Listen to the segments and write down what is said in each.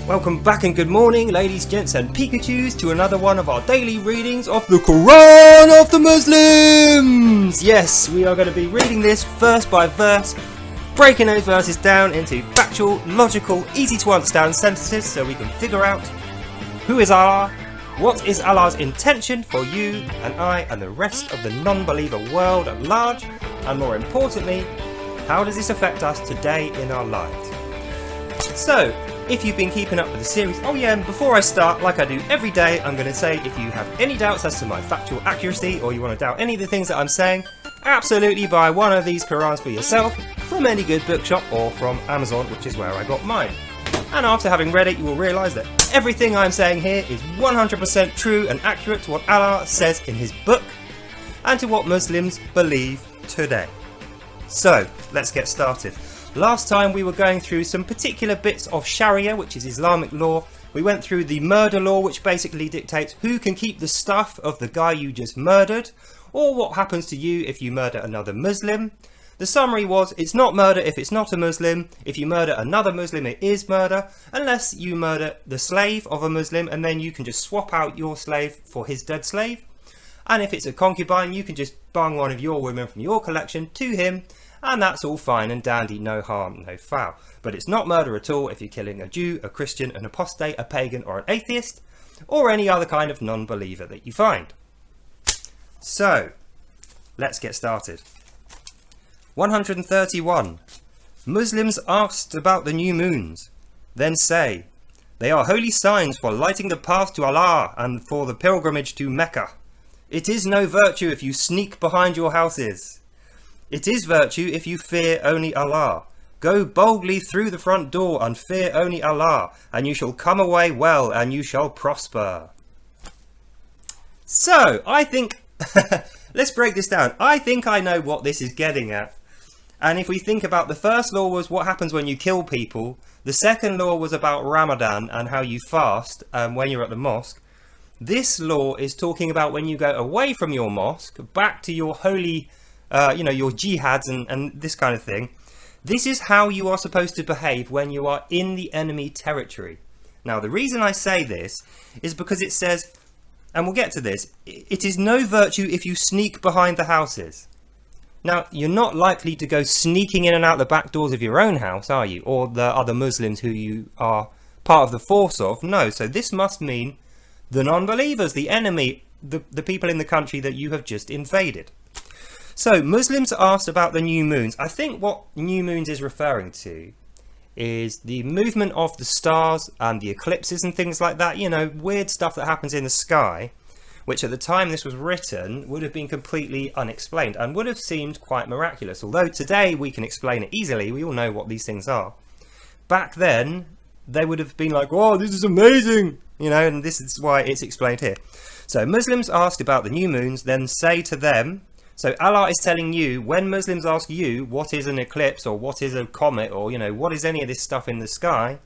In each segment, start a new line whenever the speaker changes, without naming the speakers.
Welcome back and good morning, ladies, gents and Pikachus, to another one of our daily readings of the Quran of the Muslims! Yes, we are going to be reading this verse by verse, breaking those verses down into factual, logical, easy to understand sentences so we can figure out who is Allah, what is Allah's intention for you and I and the rest of the non-believer world at large, and more importantly, how does this affect us today in our lives? So, if you've been keeping up with the series, oh yeah, and before I start, like I do every day, I'm going to say if you have any doubts as to my factual accuracy, or you want to doubt any of the things that I'm saying, absolutely buy one of these Qurans for yourself from any good bookshop or from Amazon, which is where I got mine. And after having read it, you will realise that everything I'm saying here is 100% true and accurate to what Allah says in his book, and to what Muslims believe today. So, let's get started. Last time we were going through some particular bits of Sharia, which is Islamic law. We went through the murder law, which basically dictates who can keep the stuff of the guy you just murdered, or what happens to you if you murder another Muslim. The summary was, it's not murder if it's not a Muslim. If you murder another Muslim, it is murder, unless you murder the slave of a Muslim, and then you can just swap out your slave for his dead slave. And if it's a concubine, you can just bung one of your women from your collection to him, and that's all fine and dandy, no harm, no foul. But it's not murder at all if you're killing a Jew, a Christian, an apostate, a pagan or an atheist, or any other kind of non-believer that you find. So, let's get started. 131. Muslims asked about the new moons. Then say, they are holy signs for lighting the path to Allah and for the pilgrimage to Mecca. It is no virtue if you sneak behind your houses. It is virtue if you fear only Allah. Go boldly through the front door and fear only Allah, and you shall come away well and you shall prosper. So, I think, let's break this down. I think I know what this is getting at. And if we think about the first law was what happens when you kill people. The second law was about Ramadan and how you fast when you're at the mosque. This law is talking about when you go away from your mosque, back to your holy your jihads and this kind of thing. This is how you are supposed to behave when you are in the enemy territory. Now, the reason I say this is because it says, and we'll get to this, it is no virtue if you sneak behind the houses. Now, you're not likely to go sneaking in and out the back doors of your own house, are you? Or the other Muslims who you are part of the force of. No, so this must mean the non-believers, the enemy, the people in the country that you have just invaded. So, Muslims asked about the new moons. I think what new moons is referring to is the movement of the stars and the eclipses and things like that. You know, weird stuff that happens in the sky, which at the time this was written would have been completely unexplained and would have seemed quite miraculous. Although today we can explain it easily, we all know what these things are. Back then, they would have been like, oh, this is amazing, you know, and this is why it's explained here. So, Muslims asked about the new moons, then say to them, so Allah is telling you, when Muslims ask you what is an eclipse or what is a comet or, you know, what is any of this stuff in the sky,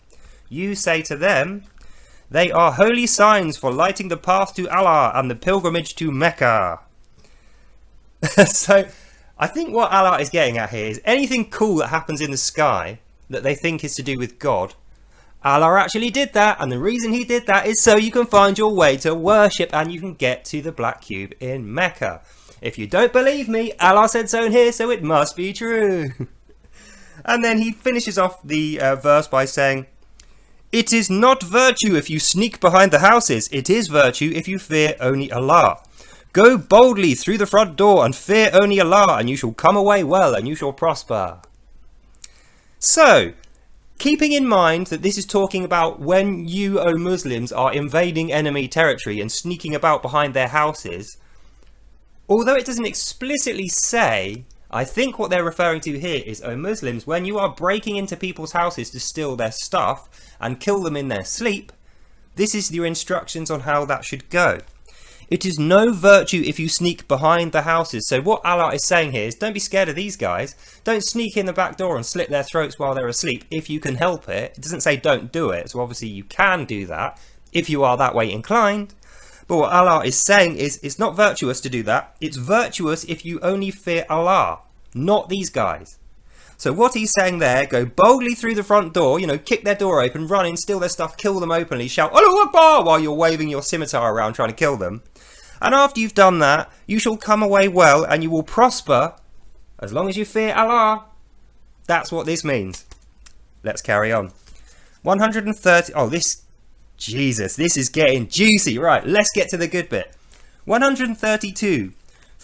you say to them, they are holy signs for lighting the path to Allah and the pilgrimage to Mecca. So, I think what Allah is getting at here is anything cool that happens in the sky that they think is to do with God, Allah actually did that, and the reason he did that is so you can find your way to worship and you can get to the Black Cube in Mecca. If you don't believe me, Allah said so in here, so it must be true. And then he finishes off the verse by saying, it is not virtue if you sneak behind the houses. It is virtue if you fear only Allah. Go boldly through the front door and fear only Allah, and you shall come away well and you shall prosper. So, keeping in mind that this is talking about when you, O Muslims, are invading enemy territory and sneaking about behind their houses, although it doesn't explicitly say, I think what they're referring to here is, O Muslims, when you are breaking into people's houses to steal their stuff and kill them in their sleep, this is your instructions on how that should go. It is no virtue if you sneak behind the houses. So what Allah is saying here is, don't be scared of these guys. Don't sneak in the back door and slit their throats while they're asleep if you can help it. It doesn't say don't do it. So obviously you can do that if you are that way inclined. But what Allah is saying is, it's not virtuous to do that. It's virtuous if you only fear Allah, not these guys. So what he's saying there, go boldly through the front door, you know, kick their door open, run in, steal their stuff, kill them openly, shout Allahu Akbar while you're waving your scimitar around trying to kill them. And after you've done that, you shall come away well and you will prosper as long as you fear Allah. That's what this means. Let's carry on. 130. Oh, Jesus, this is getting juicy. Right, let's get to the good bit. 132.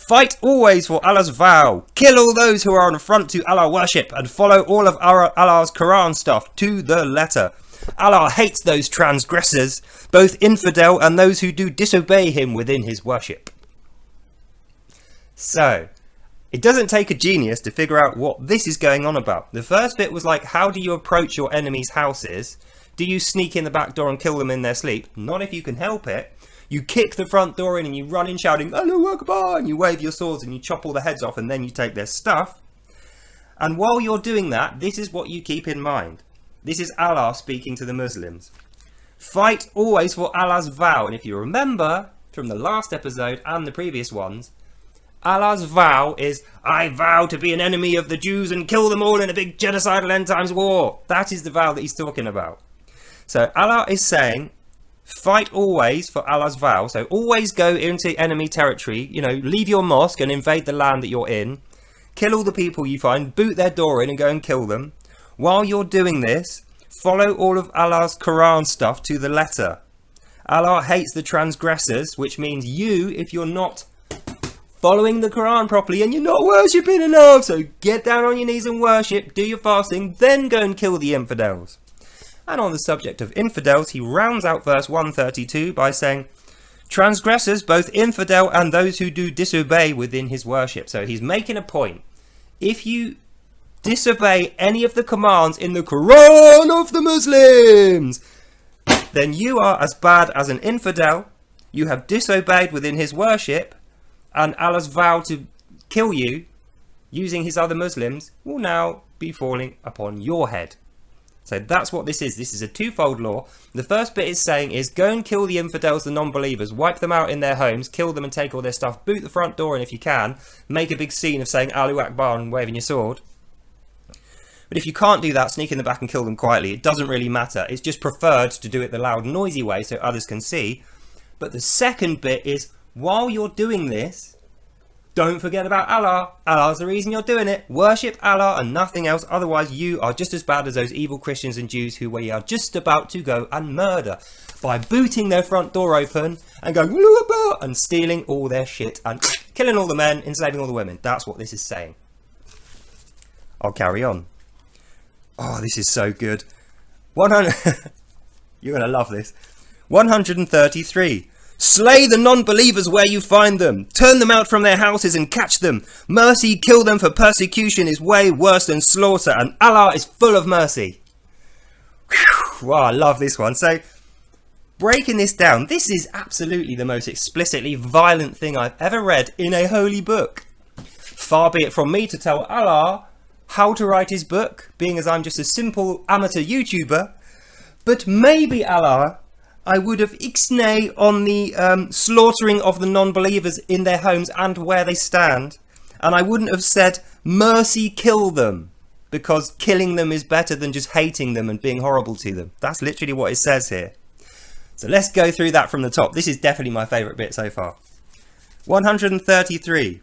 Fight always for Allah's vow. Kill all those who are an affront to Allah worship and follow all of Allah's Quran stuff to the letter. Allah hates those transgressors, both infidel and those who do disobey him within his worship. So, it doesn't take a genius to figure out what this is going on about. The first bit was like, how do you approach your enemy's houses? Do you sneak in the back door and kill them in their sleep? Not if you can help it. You kick the front door in and you run in shouting, Allahu Akbar, and you wave your swords and you chop all the heads off and then you take their stuff. And while you're doing that, this is what you keep in mind. This is Allah speaking to the Muslims. Fight always for Allah's vow. And if you remember from the last episode and the previous ones, Allah's vow is, I vow to be an enemy of the Jews and kill them all in a big genocidal end times war. That is the vow that he's talking about. So Allah is saying, fight always for Allah's vow. So always go into enemy territory. You know, leave your mosque and invade the land that you're in. Kill all the people you find, boot their door in and go and kill them. While you're doing this, follow all of Allah's Quran stuff to the letter. Allah hates the transgressors, which means you, if you're not following the Quran properly and you're not worshipping enough. So get down on your knees and worship, do your fasting, then go and kill the infidels. And on the subject of infidels, he rounds out verse 132 by saying, transgressors, both infidel and those who do disobey within his worship. So he's making a point. If you disobey any of the commands in the Quran of the Muslims, then you are as bad as an infidel. You have disobeyed within his worship, and Allah's vow to kill you using his other Muslims will now be falling upon your head. So that's what this is. This is a twofold law. The first bit is saying is go and kill the infidels, the non-believers, wipe them out in their homes, kill them and take all their stuff, boot the front door in if you can, make a big scene of saying Allahu Akbar and waving your sword. But if you can't do that, sneak in the back and kill them quietly. It doesn't really matter. It's just preferred to do it the loud, noisy way so others can see. But the second bit is, while you're doing this, don't forget about Allah. Allah's the reason you're doing it. Worship Allah and nothing else. Otherwise, you are just as bad as those evil Christians and Jews who we are just about to go and murder by booting their front door open and going and stealing all their shit and killing all the men, enslaving all the women. That's what this is saying. I'll carry on. Oh, this is so good. 100. You're going to love this. 133. Slay the non-believers where you find them. Turn them out from their houses and catch them. Mercy, kill them, for persecution is way worse than slaughter, and Allah is full of mercy. Whew, wow, I love this one. So, breaking this down, this is absolutely the most explicitly violent thing I've ever read in a holy book. Far be it from me to tell Allah how to write his book, being as I'm just a simple amateur YouTuber. But maybe Allah, I would have ixnay on the slaughtering of the non-believers in their homes and where they stand. And I wouldn't have said, mercy, kill them, because killing them is better than just hating them and being horrible to them. That's literally what it says here. So let's go through that from the top. This is definitely my favourite bit so far. 133.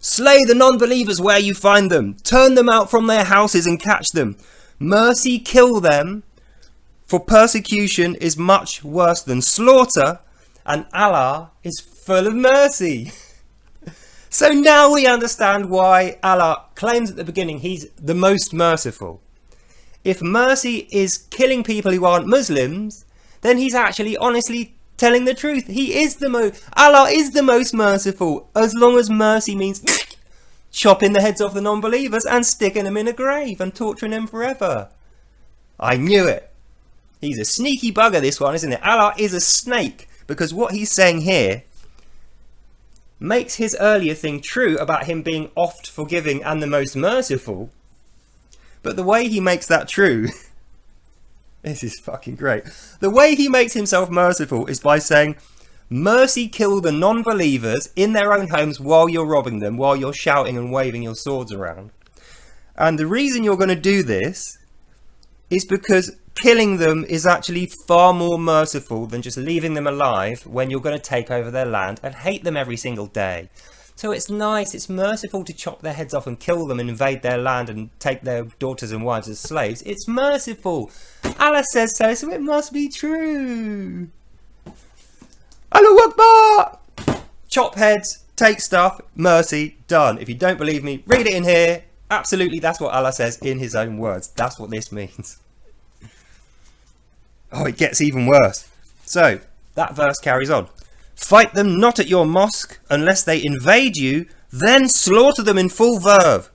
Slay the non-believers where you find them. Turn them out from their houses and catch them. Mercy, kill them, for persecution is much worse than slaughter, and Allah is full of mercy. So now we understand why Allah claims at the beginning he's the most merciful. If mercy is killing people who aren't Muslims, then he's actually honestly telling the truth. He is Allah is the most merciful, as long as mercy means chopping the heads off the non-believers and sticking them in a grave and torturing them forever. I knew it. He's a sneaky bugger, this one, isn't it? Allah is a snake, because what he's saying here makes his earlier thing true about him being oft forgiving and the most merciful. But the way he makes that true, this is fucking great. The way he makes himself merciful is by saying, mercy, kill the non-believers in their own homes while you're robbing them, while you're shouting and waving your swords around. And the reason you're going to do this is because killing them is actually far more merciful than just leaving them alive when you're going to take over their land and hate them every single day. So it's nice, it's merciful to chop their heads off and kill them and invade their land and take their daughters and wives as slaves. It's merciful. Allah says so, so it must be true. Allahu Akbar! Chop heads, take stuff, mercy, done. If you don't believe me, read it in here. Absolutely, that's what Allah says in his own words. That's what this means. Oh, it gets even worse. So, that verse carries on. Fight them not at your mosque unless they invade you, then slaughter them in full verve.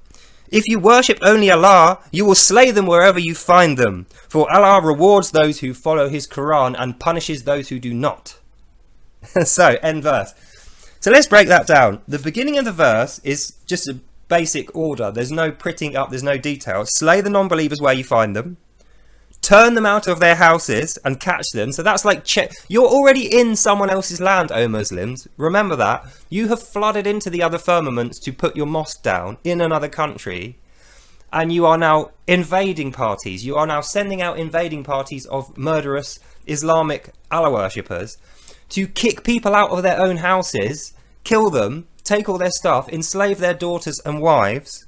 If you worship only Allah, you will slay them wherever you find them. For Allah rewards those who follow his Quran and punishes those who do not. So, end verse. So let's break that down. The beginning of the verse is just a basic order. There's no pritting up, there's no detail. Slay the non-believers where you find them. Turn them out of their houses and catch them. So that's like, you're already in someone else's land, O Muslims. Remember that. You have flooded into the other firmaments to put your mosque down in another country. And you are now invading parties. You are now sending out invading parties of murderous Islamic Allah worshippers to kick people out of their own houses, kill them, take all their stuff, enslave their daughters and wives.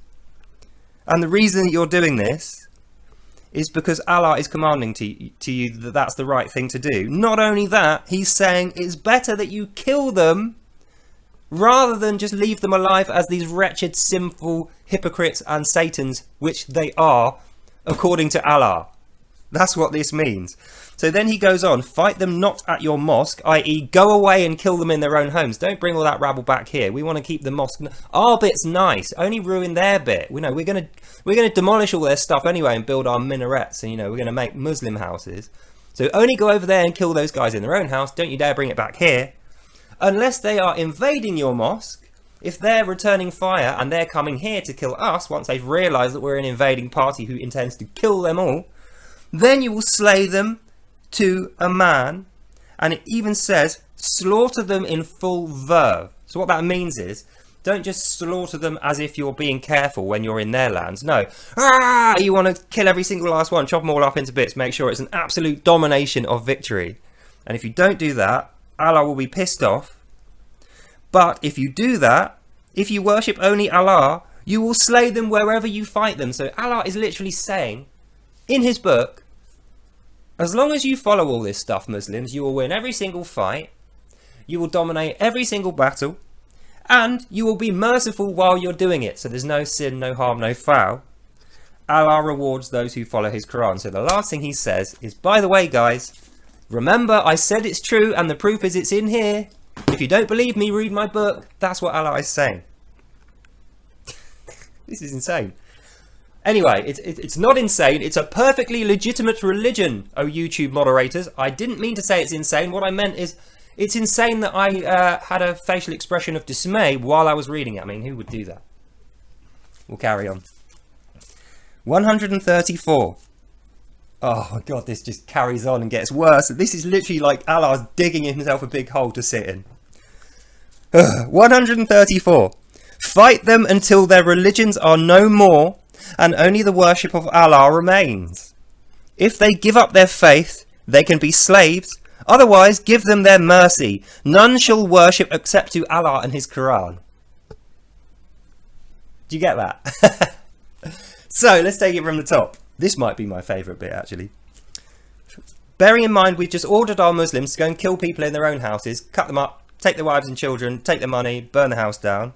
And the reason that you're doing this is because Allah is commanding to you that that's the right thing to do. Not only that, he's saying it's better that you kill them rather than just leave them alive as these wretched, sinful hypocrites and Satans, which they are, according to Allah. That's what this means. So then he goes on, fight them not at your mosque, i.e. go away and kill them in their own homes. Don't bring all that rabble back here. We want to keep the mosque. Our bit's nice. Only ruin their bit. We know we're going to demolish all their stuff anyway and build our minarets, and you know we're going to make Muslim houses. So only go over there and kill those guys in their own house. Don't you dare bring it back here. Unless they are invading your mosque. If they're returning fire and they're coming here to kill us once they've realised that we're an invading party who intends to kill them all, then you will slay them to a man. And it even says slaughter them in full verve. So what that means is don't just slaughter them as if you're being careful when you're in their lands. No, you want to kill every single last one, chop them all up into bits, make sure it's an absolute domination of victory. And if you don't do that, Allah will be pissed off. But if you do that, if you worship only Allah, you will slay them wherever you fight them. So Allah is literally saying in his book, as long as you follow all this stuff, Muslims, you will win every single fight, you will dominate every single battle, and you will be merciful while you're doing it. So there's no sin, no harm, no foul. Allah rewards those who follow his Quran. So the last thing he says is, by the way, guys, remember I said it's true and the proof is it's in here. If you don't believe me, read my book. That's what Allah is saying. This is insane. Anyway, it's not insane. It's a perfectly legitimate religion, oh YouTube moderators. I didn't mean to say it's insane. What I meant is it's insane that I had a facial expression of dismay while I was reading it. I mean, who would do that? We'll carry on. 134. Oh my God, this just carries on and gets worse. This is literally like Allah digging himself a big hole to sit in. 134. Fight them until their religions are no more and only the worship of Allah remains. If they give up their faith, they can be slaves. Otherwise, give them their mercy. None shall worship except to Allah and his Quran. Do you get that? So, let's take it from the top. This might be my favourite bit, actually. Bearing in mind, we've just ordered our Muslims to go and kill people in their own houses, cut them up, take their wives and children, take their money, burn the house down.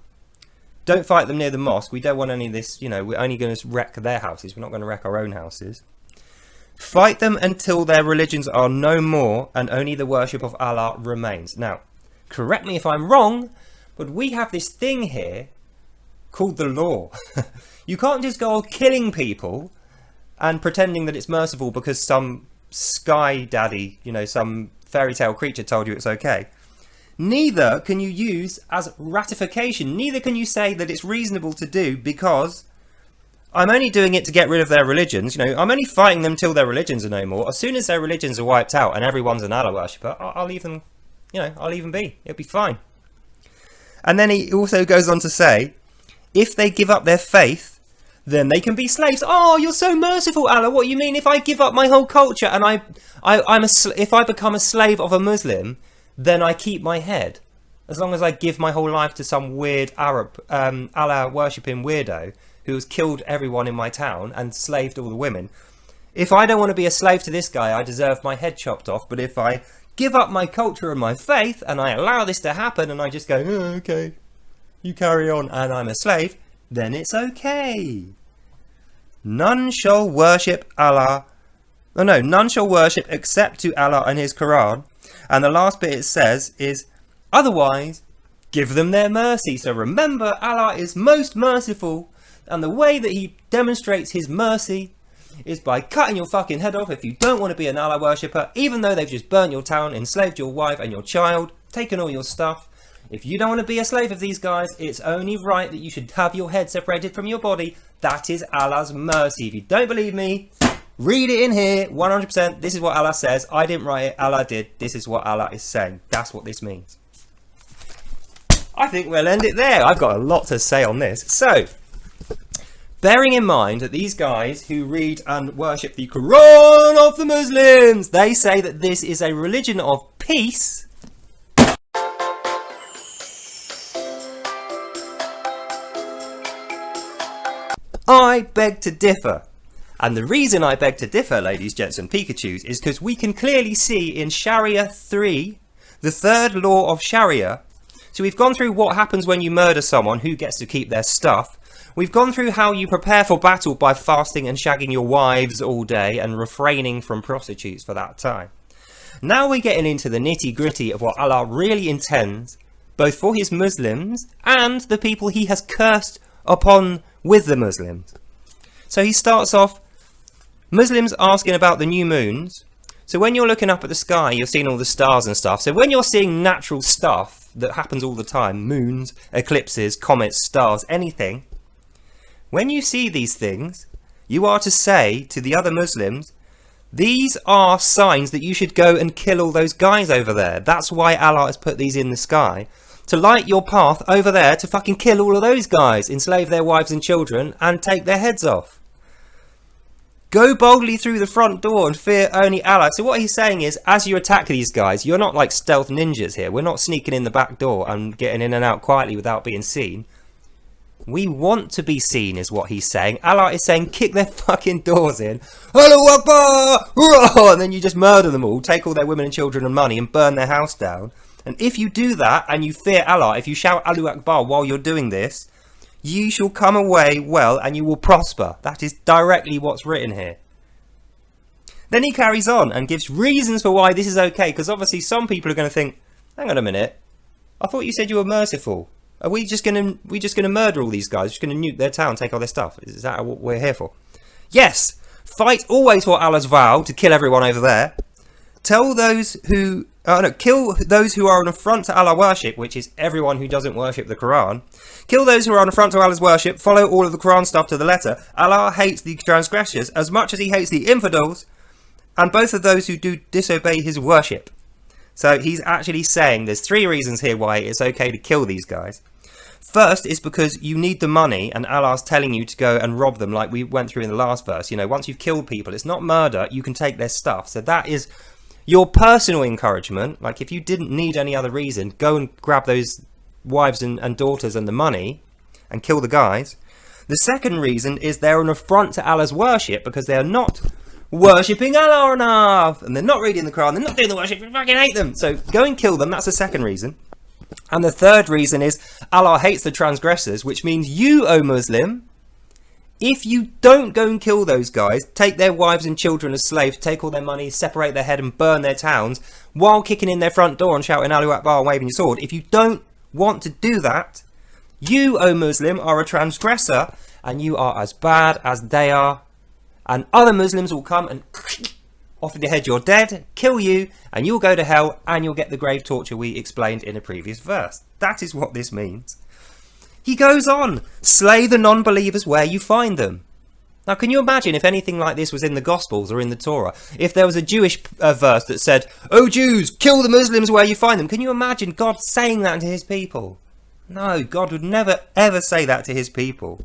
Don't fight them near the mosque. We don't want any of this, you know, we're only going to wreck their houses. We're not going to wreck our own houses. Fight them until their religions are no more and only the worship of Allah remains. Now, correct me if I'm wrong, but we have this thing here called the law. You can't just go killing people and pretending that it's merciful because some sky daddy, you know, some fairy tale creature told you it's okay. Neither can you use as ratification. Neither can you say that it's reasonable to do because I'm only doing it to get rid of their religions. You know, I'm only fighting them till their religions are no more. As soon as their religions are wiped out and everyone's an Allah worshipper, I'll leave them, you know, I'll leave them be. It'll be fine. And then he also goes on to say, if they give up their faith, then they can be slaves. Oh, you're so merciful, Allah. What do you mean if I give up my whole culture and if I become a slave of a Muslim, then I keep my head? As long as I give my whole life to some weird Arab, Allah worshipping weirdo who has killed everyone in my town and slaved all the women. If I don't want to be a slave to this guy, I deserve my head chopped off. But if I give up my culture and my faith and I allow this to happen and I just go, oh, okay, you carry on and I'm a slave, then it's okay. None shall worship Allah. Oh no, none shall worship except to Allah and his Quran. And the last bit it says is, otherwise, give them their mercy. So remember, Allah is most merciful. And the way that he demonstrates his mercy is by cutting your fucking head off if you don't want to be an Allah worshipper, even though they've just burnt your town, enslaved your wife and your child, taken all your stuff. If you don't want to be a slave of these guys, it's only right that you should have your head separated from your body. That is Allah's mercy. If you don't believe me, read it in here, 100%. This is what Allah says. I didn't write it, Allah did. This is what Allah is saying. That's what this means. I think we'll end it there. I've got a lot to say on this. So, bearing in mind that these guys who read and worship the Quran of the Muslims, they say that this is a religion of peace. I beg to differ. And the reason I beg to differ, ladies, gents and Pikachus, is because we can clearly see in Sharia 3, the third law of Sharia. So we've gone through what happens when you murder someone, who gets to keep their stuff. We've gone through how you prepare for battle by fasting and shagging your wives all day and refraining from prostitutes for that time. Now we're getting into the nitty-gritty of what Allah really intends, both for his Muslims and the people he has cursed upon with the Muslims. So he starts off, Muslims asking about the new moons. So when you're looking up at the sky, you're seeing all the stars and stuff. So when you're seeing natural stuff that happens all the time, moons, eclipses, comets, stars, anything, when you see these things, you are to say to the other Muslims, these are signs that you should go and kill all those guys over there. That's why Allah has put these in the sky. To light your path over there to fucking kill all of those guys, enslave their wives and children, and take their heads off. Go boldly through the front door and fear only Allah. So what he's saying is, as you attack these guys, you're not like stealth ninjas here. We're not sneaking in the back door and getting in and out quietly without being seen. We want to be seen, is what he's saying. Allah is saying, kick their fucking doors in. Allahu Akbar! And then you just murder them all, take all their women and children and money and burn their house down. And if you do that and you fear Allah, if you shout Allahu Akbar while you're doing this, you shall come away well and you will prosper. That is directly what's written here. Then he carries on and gives reasons for why this is okay, because obviously some people are going to think, hang on a minute, I thought you said you were merciful. Are we just going to murder all these guys? Just going to nuke their town, take all their stuff? Is that what we're here for? Yes, fight always for Allah's vow to kill everyone over there. Tell those who kill those who are an affront to Allah worship, which is everyone who doesn't worship the Quran. Kill those who are an affront to Allah's worship. Follow all of the Quran stuff to the letter. Allah hates the transgressors as much as he hates the infidels, and both of those who do disobey his worship. So he's actually saying there's 3 reasons here why it's okay to kill these guys. First is because you need the money and Allah's telling you to go and rob them, like we went through in the last verse. You know, once you've killed people, it's not murder, you can take their stuff. So that is your personal encouragement. Like if you didn't need any other reason, go and grab those wives and daughters and the money and kill the guys. The second reason is they're an affront to Allah's worship because they are not worshipping Allah enough and they're not reading the Quran, they're not doing the worship, you fucking hate them. So go and kill them, that's the second reason. And the third reason is Allah hates the transgressors, which means you, O Muslim, if you don't go and kill those guys, take their wives and children as slaves, take all their money, separate their head and burn their towns, while kicking in their front door and shouting Allahu Akbar and waving your sword, if you don't want to do that, you, O Muslim, are a transgressor and you are as bad as they are. And other Muslims will come and off in your head you're dead, kill you, and you'll go to hell and you'll get the grave torture we explained in a previous verse. That is what this means. He goes on, slay the non-believers where you find them. Now, can you imagine if anything like this was in the Gospels or in the Torah? If there was a Jewish verse that said, "Oh Jews, kill the Muslims where you find them." Can you imagine God saying that to his people? No, God would never ever say that to his people.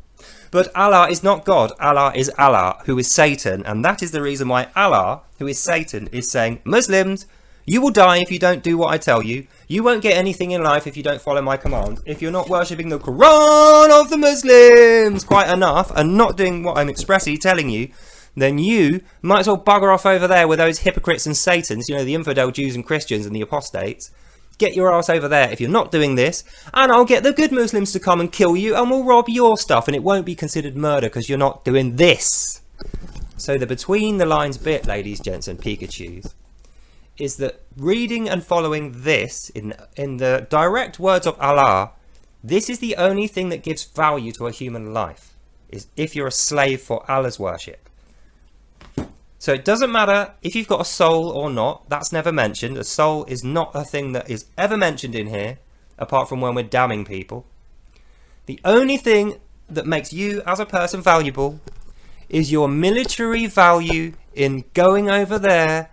But Allah is not God. Allah is Allah, who is Satan. And that is the reason why Allah, who is Satan, is saying, Muslims, you will die if you don't do what I tell you. You won't get anything in life if you don't follow my commands. If you're not worshipping the Quran of the Muslims quite enough and not doing what I'm expressly telling you, then you might as well bugger off over there with those hypocrites and Satans, you know, the infidel Jews and Christians and the apostates. Get your ass over there if you're not doing this, and I'll get the good Muslims to come and kill you, and we'll rob your stuff, and it won't be considered murder because you're not doing this. So the between the lines bit, ladies, gents and Pikachus, is that reading and following this in the direct words of Allah, this is the only thing that gives value to a human life, is if you're a slave for Allah's worship. So it doesn't matter if you've got a soul or not. That's never mentioned. A soul is not a thing that is ever mentioned in here, apart from when we're damning people. The only thing that makes you as a person valuable is your military value in going over there,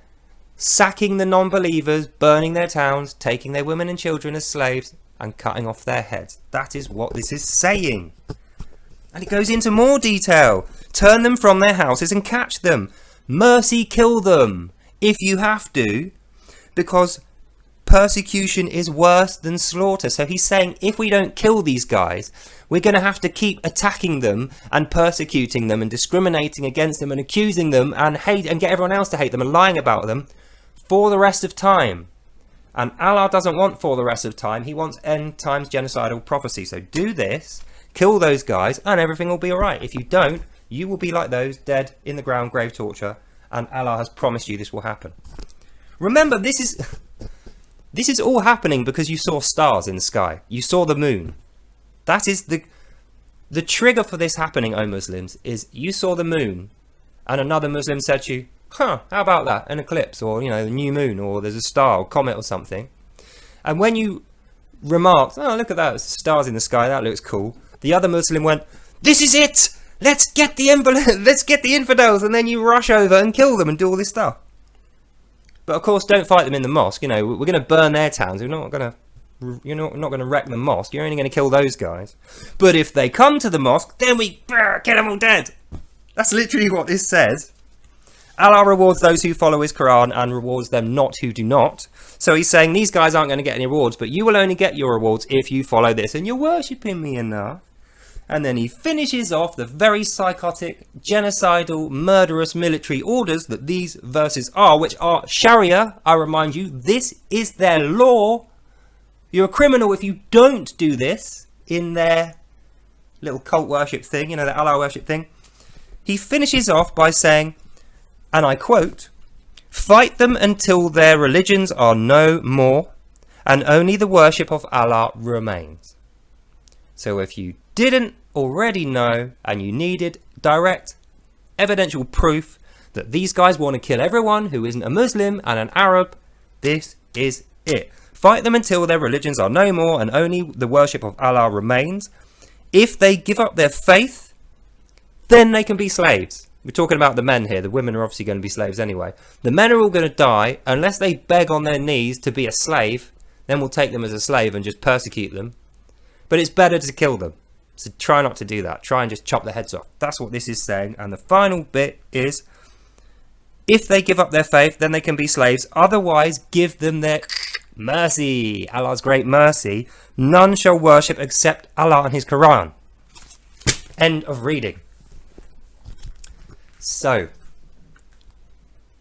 sacking the non-believers, burning their towns, taking their women and children as slaves, and cutting off their heads. That is what this is saying. And it goes into more detail. Turn them from their houses and catch them. Mercy, kill them if you have to, because persecution is worse than slaughter. So he's saying if we don't kill these guys, we're going to have to keep attacking them and persecuting them and discriminating against them and accusing them and hate and get everyone else to hate them and lying about them for the rest of time. And Allah doesn't want for the rest of time. He wants end times genocidal prophecy. So do this, kill those guys, and everything will be all right. If you don't, you will be like those dead in the ground, grave torture, and Allah has promised you this will happen. Remember, this is all happening because you saw stars in the sky. You saw the moon. That is the trigger for this happening, O Muslims, is you saw the moon, and another Muslim said to you, how about that? An eclipse, or, you know, the new moon, or there's a star, or comet, or something. And when you remarked, oh, look at that, stars in the sky, that looks cool, the other Muslim went, this is it! Let's get the infidels, and then you rush over and kill them and do all this stuff. But of course, don't fight them in the mosque. You know, we're going to burn their towns. You're not going to wreck the mosque. You're only going to kill those guys. But if they come to the mosque, then we get them all dead. That's literally what this says. Allah rewards those who follow his Quran and rewards them not who do not. So he's saying these guys aren't going to get any rewards, but you will only get your rewards if you follow this and you're worshipping me enough. And then he finishes off the very psychotic, genocidal, murderous military orders that these verses are, which are Sharia. I remind you, this is their law. You're a criminal if you don't do this in their little cult worship thing, you know, the Allah worship thing. He finishes off by saying, and I quote, fight them until their religions are no more, and only the worship of Allah remains. So if you didn't already know and you needed direct evidential proof that these guys want to kill everyone who isn't a Muslim and an Arab, this is it. Fight them until their religions are no more and only the worship of Allah remains. If they give up their faith, then they can be slaves. We're talking about the men here. The women are obviously going to be slaves anyway. The men are all going to die unless they beg on their knees to be a slave. Then we'll take them as a slave and just persecute them. But it's better to kill them. So try not to do that. Try and just chop their heads off. That's what this is saying. And the final bit is, if they give up their faith, then they can be slaves. Otherwise, give them their mercy. Allah's great mercy. None shall worship except Allah and his Quran. End of reading. So,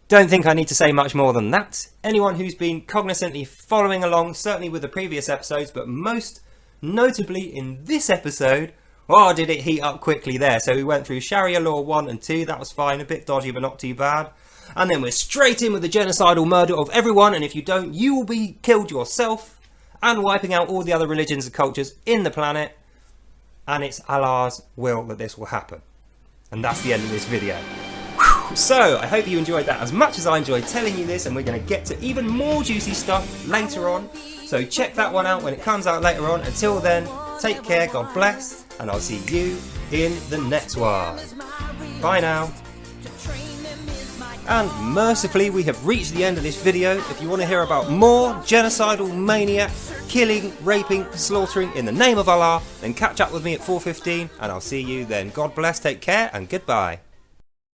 don't think I need to say much more than that. Anyone who's been cognizantly following along, certainly with the previous episodes, but most notably in this episode, oh, did it heat up quickly there. So we went through Sharia law 1 and 2, that was fine, a bit dodgy but not too bad. And then we're straight in with the genocidal murder of everyone, and if you don't, you will be killed yourself, and wiping out all the other religions and cultures in the planet. And it's Allah's will that this will happen. And that's the end of this video. Whew. So, I hope you enjoyed that as much as I enjoyed telling you this, and we're going to get to even more juicy stuff later on. So check that one out when it comes out later on. Until then, take care, God bless, and I'll see you in the next one. Bye now. And mercifully we have reached the end of this video. If you want to hear about more genocidal maniac killing, raping, slaughtering in the name of Allah, then catch up with me at 4:15 and I'll see you then. God bless, take care and goodbye.